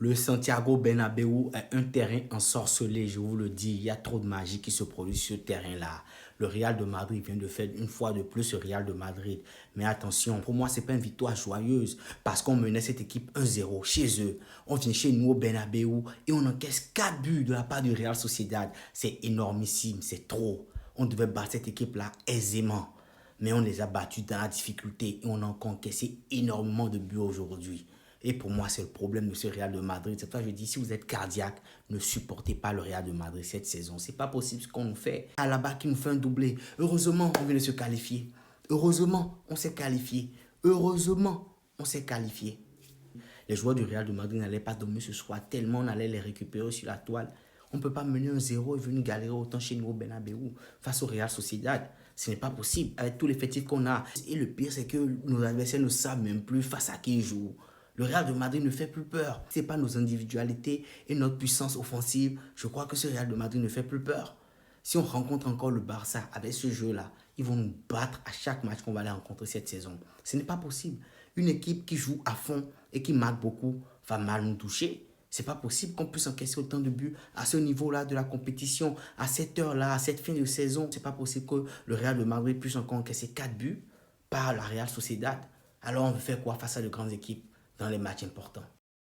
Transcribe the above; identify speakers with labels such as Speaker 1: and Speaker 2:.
Speaker 1: Le Santiago Bernabéu est un terrain ensorcelé, je vous le dis. Il y a trop de magie qui se produit sur ce terrain-là. Le Real de Madrid vient de faire une fois de plus le Real de Madrid. Mais attention, pour moi, ce n'est pas une victoire joyeuse parce qu'on menait cette équipe 1-0 chez eux. On vient chez nous au Bernabéu et on encaisse 4 buts de la part du Real Sociedad. C'est énormissime, c'est trop. On devait battre cette équipe-là aisément. Mais on les a battus dans la difficulté et on a encore encaissé énormément de buts aujourd'hui. Et pour moi, c'est le problème de ce Real de Madrid. C'est pour ça que je dis, si vous êtes cardiaque, ne supportez pas le Real de Madrid cette saison. C'est pas possible ce qu'on nous fait. Alaba qui nous fait un doublé. Heureusement, on vient de se qualifier. Heureusement, on s'est qualifié. Heureusement, on s'est qualifié. Les joueurs du Real de Madrid n'allaient pas dormir ce soir tellement on allait les récupérer sur la toile. On ne peut pas mener 1-0 et venir galérer autant chez nous au Bernabéu face au Real Sociedad. Ce n'est pas possible avec tous les effectifs qu'on a. Et le pire, c'est que nos adversaires ne savent même plus face à qui ils jouent. Le Real de Madrid ne fait plus peur. Ce n'est pas nos individualités et notre puissance offensive. Je crois que ce Real de Madrid ne fait plus peur. Si on rencontre encore le Barça avec ce jeu-là, ils vont nous battre à chaque match qu'on va les rencontrer cette saison. Ce n'est pas possible. Une équipe qui joue à fond et qui marque beaucoup va mal nous toucher. C'est pas possible qu'on puisse encaisser autant de buts à ce niveau-là de la compétition, à cette heure-là, à cette fin de saison. C'est pas possible que le Real de Madrid puisse encore encaisser 4 buts par la Real Sociedad. Alors on veut faire quoi face à de grandes équipes dans les matchs importants?